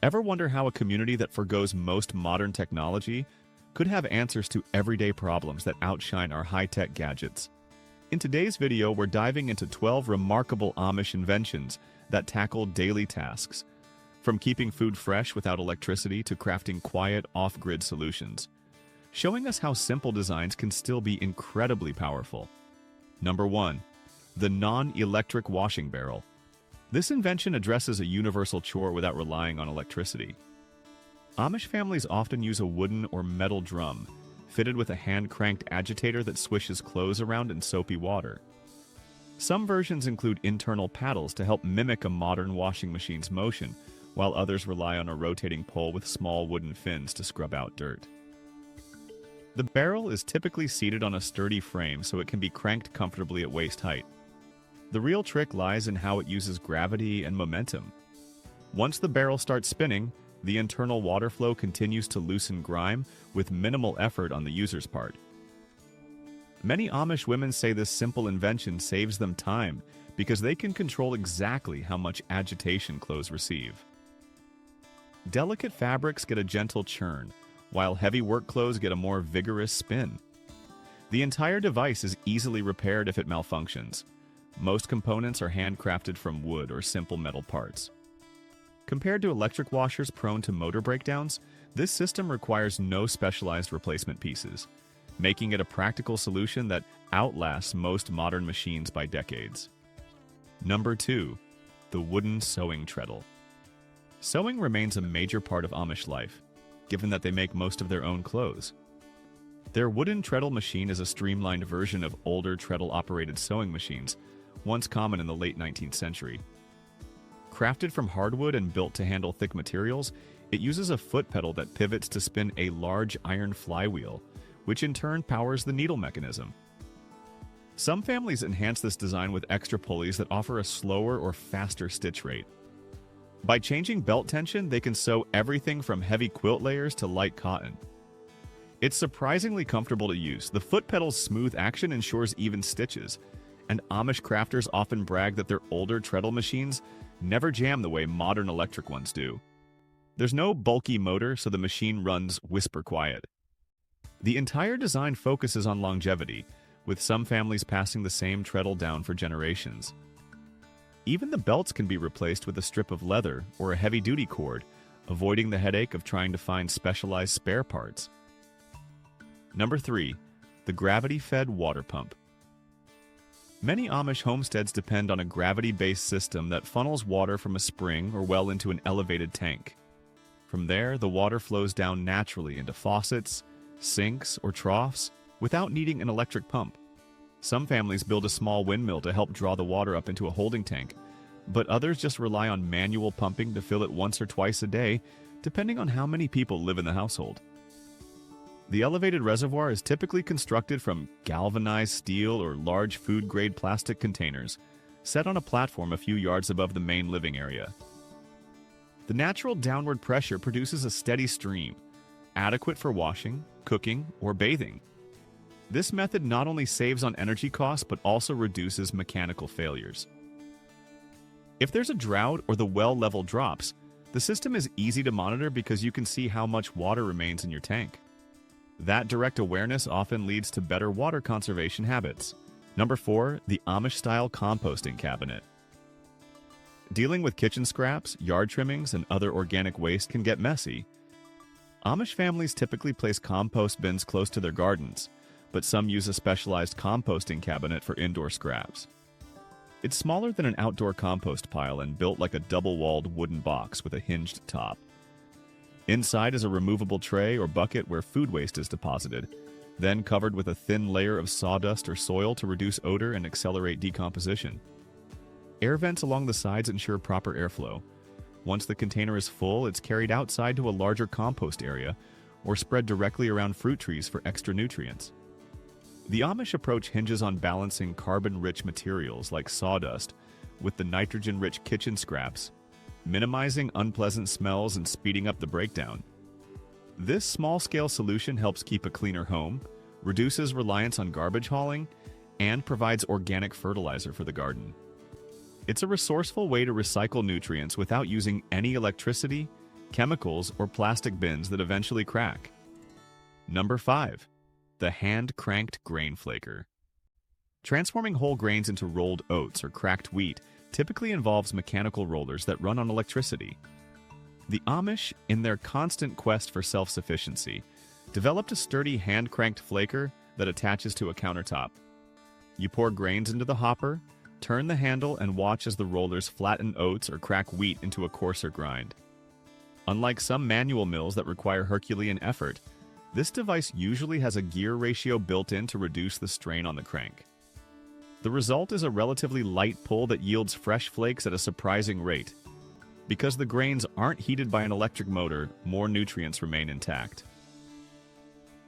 Ever wonder how a community that forgoes most modern technology could have answers to everyday problems that outshine our high-tech gadgets? In today's video, we're diving into 12 remarkable Amish inventions that tackle daily tasks, from keeping food fresh without electricity to crafting quiet, off-grid solutions, showing us how simple designs can still be incredibly powerful. Number 1. The non-electric washing barrel. This invention addresses a universal chore without relying on electricity. Amish families often use a wooden or metal drum, fitted with a hand-cranked agitator that swishes clothes around in soapy water. Some versions include internal paddles to help mimic a modern washing machine's motion, while others rely on a rotating pole with small wooden fins to scrub out dirt. The barrel is typically seated on a sturdy frame so it can be cranked comfortably at waist height. The real trick lies in how it uses gravity and momentum. Once the barrel starts spinning, the internal water flow continues to loosen grime with minimal effort on the user's part. Many Amish women say this simple invention saves them time because they can control exactly how much agitation clothes receive. Delicate fabrics get a gentle churn, while heavy work clothes get a more vigorous spin. The entire device is easily repaired if it malfunctions. Most components are handcrafted from wood or simple metal parts. Compared to electric washers prone to motor breakdowns, this system requires no specialized replacement pieces, making it a practical solution that outlasts most modern machines by decades. Number 2. The wooden sewing treadle. Sewing remains a major part of Amish life, given that they make most of their own clothes. Their wooden treadle machine is a streamlined version of older treadle-operated sewing machines, once common in the late 19th century. Crafted from hardwood and built to handle thick materials, it uses a foot pedal that pivots to spin a large iron flywheel, which in turn powers the needle mechanism. Some families enhance this design with extra pulleys that offer a slower or faster stitch rate. By changing belt tension, they can sew everything from heavy quilt layers to light cotton. It's surprisingly comfortable to use. The foot pedal's smooth action ensures even stitches, and Amish crafters often brag that their older treadle machines never jam the way modern electric ones do. There's no bulky motor, so the machine runs whisper quiet. The entire design focuses on longevity, with some families passing the same treadle down for generations. Even the belts can be replaced with a strip of leather or a heavy-duty cord, avoiding the headache of trying to find specialized spare parts. Number 3. The gravity-fed water pump. Many Amish homesteads depend on a gravity-based system that funnels water from a spring or well into an elevated tank. From there, the water flows down naturally into faucets, sinks, or troughs without needing an electric pump. Some families build a small windmill to help draw the water up into a holding tank, but others just rely on manual pumping to fill it once or twice a day, depending on how many people live in the household. The elevated reservoir is typically constructed from galvanized steel or large food-grade plastic containers, set on a platform a few yards above the main living area. The natural downward pressure produces a steady stream, adequate for washing, cooking, or bathing. This method not only saves on energy costs but also reduces mechanical failures. If there's a drought or the well level drops, the system is easy to monitor because you can see how much water remains in your tank. That direct awareness often leads to better water conservation habits. Number 4. The Amish-style composting cabinet. Dealing with kitchen scraps, yard trimmings, and other organic waste can get messy. Amish families typically place compost bins close to their gardens, but some use a specialized composting cabinet for indoor scraps. It's smaller than an outdoor compost pile and built like a double-walled wooden box with a hinged top. Inside is a removable tray or bucket where food waste is deposited, then covered with a thin layer of sawdust or soil to reduce odor and accelerate decomposition. Air vents along the sides ensure proper airflow. Once the container is full, it's carried outside to a larger compost area or spread directly around fruit trees for extra nutrients. The Amish approach hinges on balancing carbon-rich materials like sawdust with the nitrogen-rich kitchen scraps, minimizing unpleasant smells and speeding up the breakdown. This small-scale solution helps keep a cleaner home, reduces reliance on garbage hauling, and provides organic fertilizer for the garden. It's a resourceful way to recycle nutrients without using any electricity, chemicals, or plastic bins that eventually crack. Number 5. The hand-cranked grain flaker. Transforming whole grains into rolled oats or cracked wheat typically involves mechanical rollers that run on electricity. The Amish, in their constant quest for self-sufficiency, developed a sturdy hand-cranked flaker that attaches to a countertop. You pour grains into the hopper, turn the handle, and watch as the rollers flatten oats or crack wheat into a coarser grind. Unlike some manual mills that require Herculean effort, this device usually has a gear ratio built in to reduce the strain on the crank. The result is a relatively light pull that yields fresh flakes at a surprising rate. Because the grains aren't heated by an electric motor, more nutrients remain intact.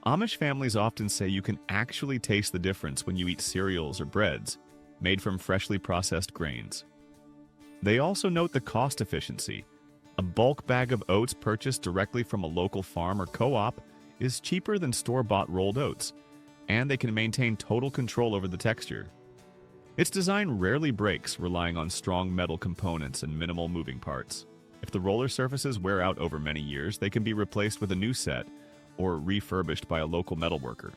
Amish families often say you can actually taste the difference when you eat cereals or breads made from freshly processed grains. They also note the cost efficiency. A bulk bag of oats purchased directly from a local farm or co-op is cheaper than store-bought rolled oats, and they can maintain total control over the texture. Its design rarely breaks, relying on strong metal components and minimal moving parts. If the roller surfaces wear out over many years, they can be replaced with a new set or refurbished by a local metalworker.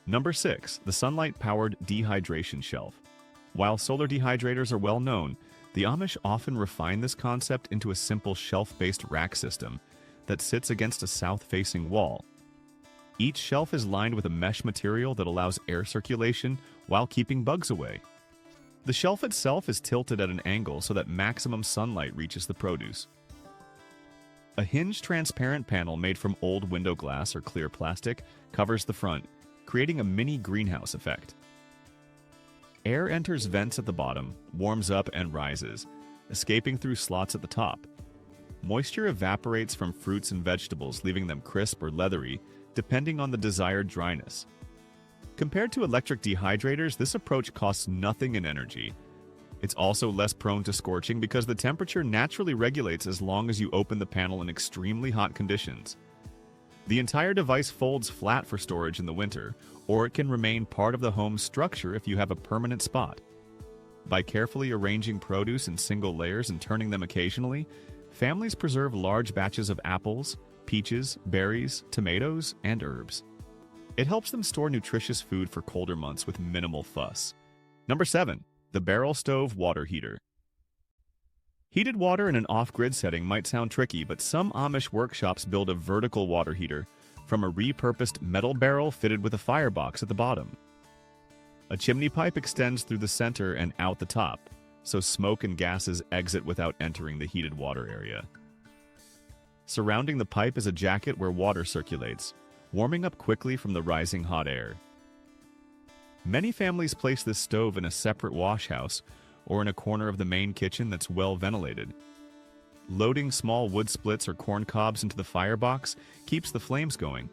Number 6. The sunlight-powered dehydration shelf. While solar dehydrators are well known, the Amish often refine this concept into a simple shelf-based rack system that sits against a south-facing wall. Each shelf is lined with a mesh material that allows air circulation while keeping bugs away. The shelf itself is tilted at an angle so that maximum sunlight reaches the produce. A hinged transparent panel made from old window glass or clear plastic covers the front, creating a mini greenhouse effect. Air enters vents at the bottom, warms up and rises, escaping through slots at the top. Moisture evaporates from fruits and vegetables, leaving them crisp or leathery, depending on the desired dryness. Compared to electric dehydrators, this approach costs nothing in energy. It's also less prone to scorching because the temperature naturally regulates as long as you open the panel in extremely hot conditions. The entire device folds flat for storage in the winter, or it can remain part of the home's structure if you have a permanent spot. By carefully arranging produce in single layers and turning them occasionally, families preserve large batches of apples, peaches, berries, tomatoes, and herbs. It helps them store nutritious food for colder months with minimal fuss. Number 7. The barrel stove water heater. Heated water in an off-grid setting might sound tricky, but some Amish workshops build a vertical water heater from a repurposed metal barrel fitted with a firebox at the bottom. A chimney pipe extends through the center and out the top, so smoke and gases exit without entering the heated water area. Surrounding the pipe is a jacket where water circulates, warming up quickly from the rising hot air. Many families place this stove in a separate wash house or in a corner of the main kitchen that's well ventilated. Loading small wood splits or corn cobs into the firebox keeps the flames going,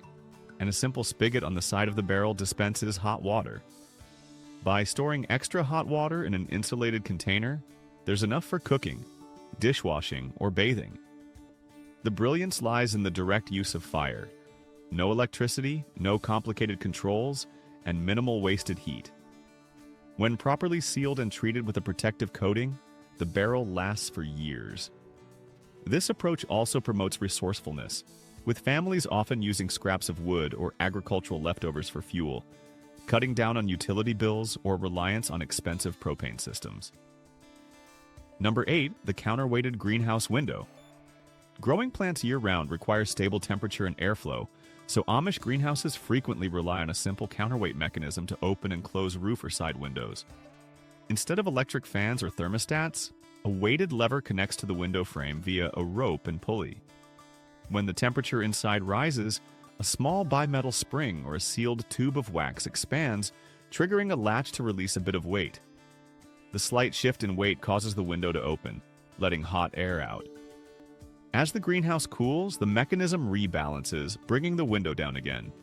and a simple spigot on the side of the barrel dispenses hot water. By storing extra hot water in an insulated container, there's enough for cooking, dishwashing, or bathing. The brilliance lies in the direct use of fire. No electricity, no complicated controls, and minimal wasted heat. When properly sealed and treated with a protective coating, the barrel lasts for years. This approach also promotes resourcefulness, with families often using scraps of wood or agricultural leftovers for fuel, cutting down on utility bills or reliance on expensive propane systems. Number 8. The counterweighted greenhouse window. Growing plants year-round require stable temperature and airflow, so Amish greenhouses frequently rely on a simple counterweight mechanism to open and close roof or side windows. Instead of electric fans or thermostats, a weighted lever connects to the window frame via a rope and pulley. When the temperature inside rises, a small bimetal spring or a sealed tube of wax expands, triggering a latch to release a bit of weight. The slight shift in weight causes the window to open, letting hot air out. As the greenhouse cools, the mechanism rebalances, bringing the window down again.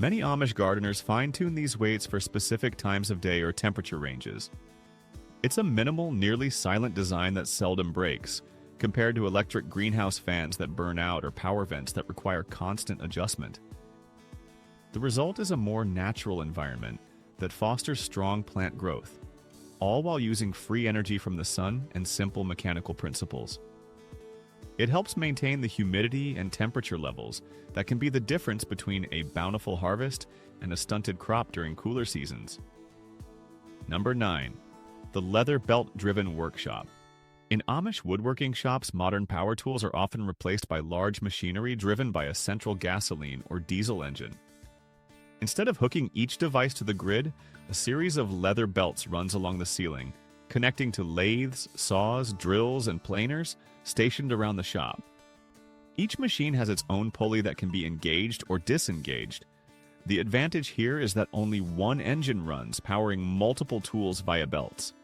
Many Amish gardeners fine-tune these weights for specific times of day or temperature ranges. It's a minimal, nearly silent design that seldom breaks, compared to electric greenhouse fans that burn out or power vents that require constant adjustment. The result is a more natural environment that fosters strong plant growth, all while using free energy from the sun and simple mechanical principles. It helps maintain the humidity and temperature levels that can be the difference between a bountiful harvest and a stunted crop during cooler seasons. Number 9. The leather belt-driven workshop. In Amish woodworking shops, modern power tools are often replaced by large machinery driven by a central gasoline or diesel engine. Instead of hooking each device to the grid, a series of leather belts runs along the ceiling, connecting to lathes, saws, drills, and planers stationed around the shop. Each machine has its own pulley that can be engaged or disengaged. The advantage here is that only one engine runs, powering multiple tools via belts.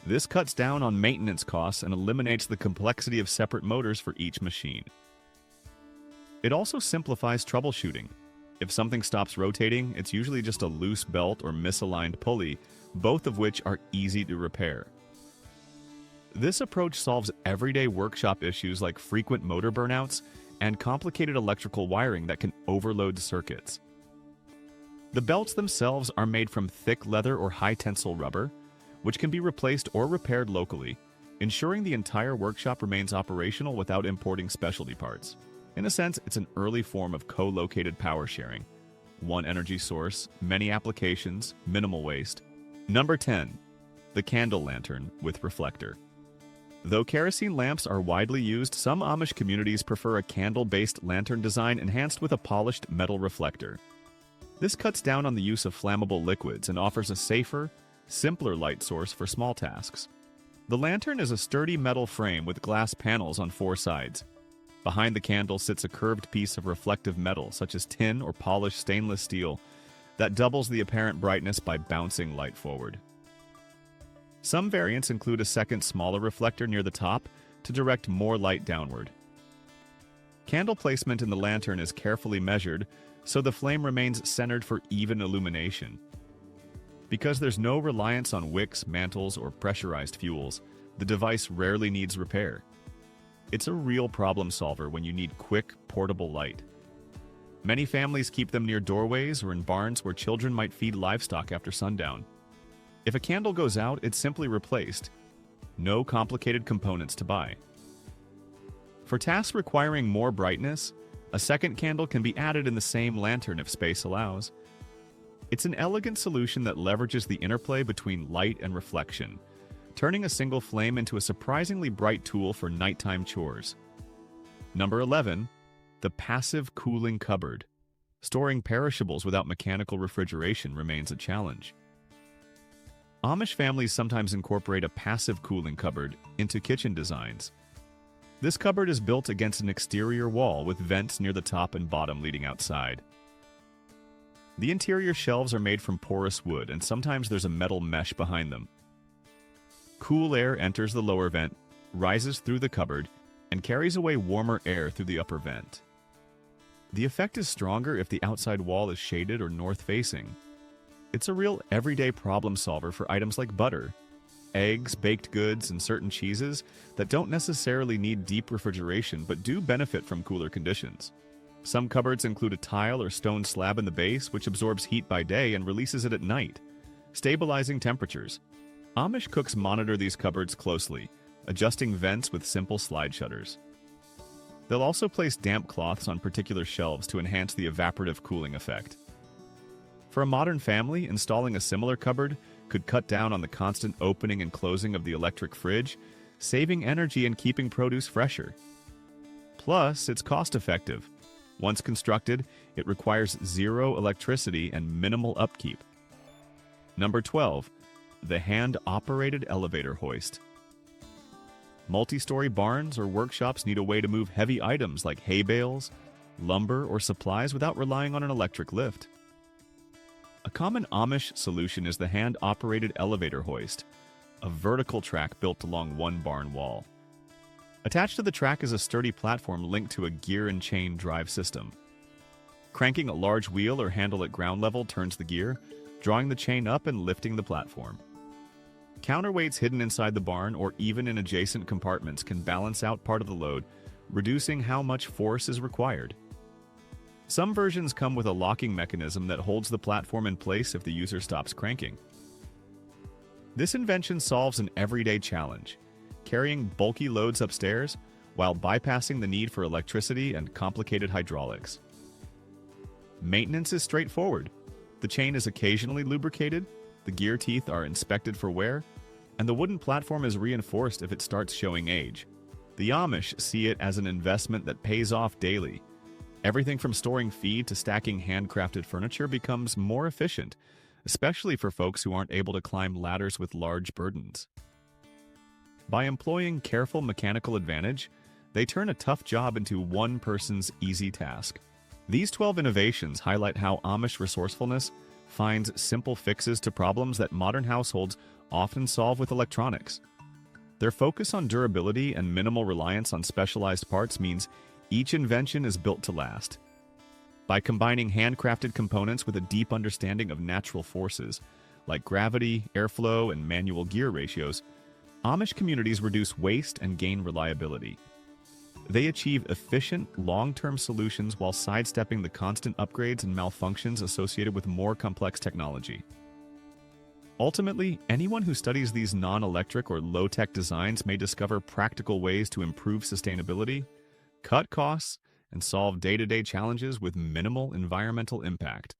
This cuts down on maintenance costs and eliminates the complexity of separate motors for each machine. It also simplifies troubleshooting. If something stops rotating, it's usually just a loose belt or misaligned pulley, both of which are easy to repair. This approach solves everyday workshop issues like frequent motor burnouts and complicated electrical wiring that can overload circuits. The belts themselves are made from thick leather or high-tensile rubber, which can be replaced or repaired locally, ensuring the entire workshop remains operational without importing specialty parts. In a sense, it's an early form of co-located power sharing. One energy source, many applications, minimal waste. Number 10. The candle lantern with reflector. Though kerosene lamps are widely used, some Amish communities prefer a candle-based lantern design enhanced with a polished metal reflector. This cuts down on the use of flammable liquids and offers a safer, simpler light source for small tasks. The lantern is a sturdy metal frame with glass panels on 4 sides. Behind the candle sits a curved piece of reflective metal, such as tin or polished stainless steel, that doubles the apparent brightness by bouncing light forward. Some variants include a second smaller reflector near the top to direct more light downward. Candle placement in the lantern is carefully measured, so the flame remains centered for even illumination. Because there's no reliance on wicks, mantles, or pressurized fuels, the device rarely needs repair. It's a real problem solver when you need quick, portable light. Many families keep them near doorways or in barns where children might feed livestock after sundown. If a candle goes out, it's simply replaced. No complicated components to buy. For tasks requiring more brightness, a second candle can be added in the same lantern if space allows. It's an elegant solution that leverages the interplay between light and reflection, turning a single flame into a surprisingly bright tool for nighttime chores. Number 11. The passive cooling cupboard. Storing perishables without mechanical refrigeration remains a challenge. Amish families sometimes incorporate a passive cooling cupboard into kitchen designs. This cupboard is built against an exterior wall with vents near the top and bottom leading outside. The interior shelves are made from porous wood, and sometimes there's a metal mesh behind them. Cool air enters the lower vent, rises through the cupboard, and carries away warmer air through the upper vent. The effect is stronger if the outside wall is shaded or north-facing. It's a real everyday problem solver for items like butter, eggs, baked goods, and certain cheeses that don't necessarily need deep refrigeration but do benefit from cooler conditions. Some cupboards include a tile or stone slab in the base, which absorbs heat by day and releases it at night, stabilizing temperatures. Amish cooks monitor these cupboards closely, adjusting vents with simple slide shutters. They'll also place damp cloths on particular shelves to enhance the evaporative cooling effect. For a modern family, installing a similar cupboard could cut down on the constant opening and closing of the electric fridge, saving energy and keeping produce fresher. Plus, it's cost-effective. Once constructed, it requires zero electricity and minimal upkeep. Number 12. The hand-operated elevator hoist. Multi-story barns or workshops need a way to move heavy items like hay bales, lumber, or supplies without relying on an electric lift. A common Amish solution is the hand-operated elevator hoist, a vertical track built along one barn wall. Attached to the track is a sturdy platform linked to a gear and chain drive system. Cranking a large wheel or handle at ground level turns the gear, drawing the chain up and lifting the platform. Counterweights hidden inside the barn or even in adjacent compartments can balance out part of the load, reducing how much force is required. Some versions come with a locking mechanism that holds the platform in place if the user stops cranking. This invention solves an everyday challenge: carrying bulky loads upstairs while bypassing the need for electricity and complicated hydraulics. Maintenance is straightforward. The chain is occasionally lubricated, the gear teeth are inspected for wear, and the wooden platform is reinforced if it starts showing age. The Amish see it as an investment that pays off daily. Everything from storing feed to stacking handcrafted furniture becomes more efficient, especially for folks who aren't able to climb ladders with large burdens. By employing careful mechanical advantage, they turn a tough job into one person's easy task. These 12 innovations highlight how Amish resourcefulness finds simple fixes to problems that modern households often solve with electronics. Their focus on durability and minimal reliance on specialized parts means each invention is built to last. By combining handcrafted components with a deep understanding of natural forces, like gravity, airflow, and manual gear ratios, Amish communities reduce waste and gain reliability. They achieve efficient, long-term solutions while sidestepping the constant upgrades and malfunctions associated with more complex technology. Ultimately, anyone who studies these non-electric or low-tech designs may discover practical ways to improve sustainability, cut costs, and solve day-to-day challenges with minimal environmental impact.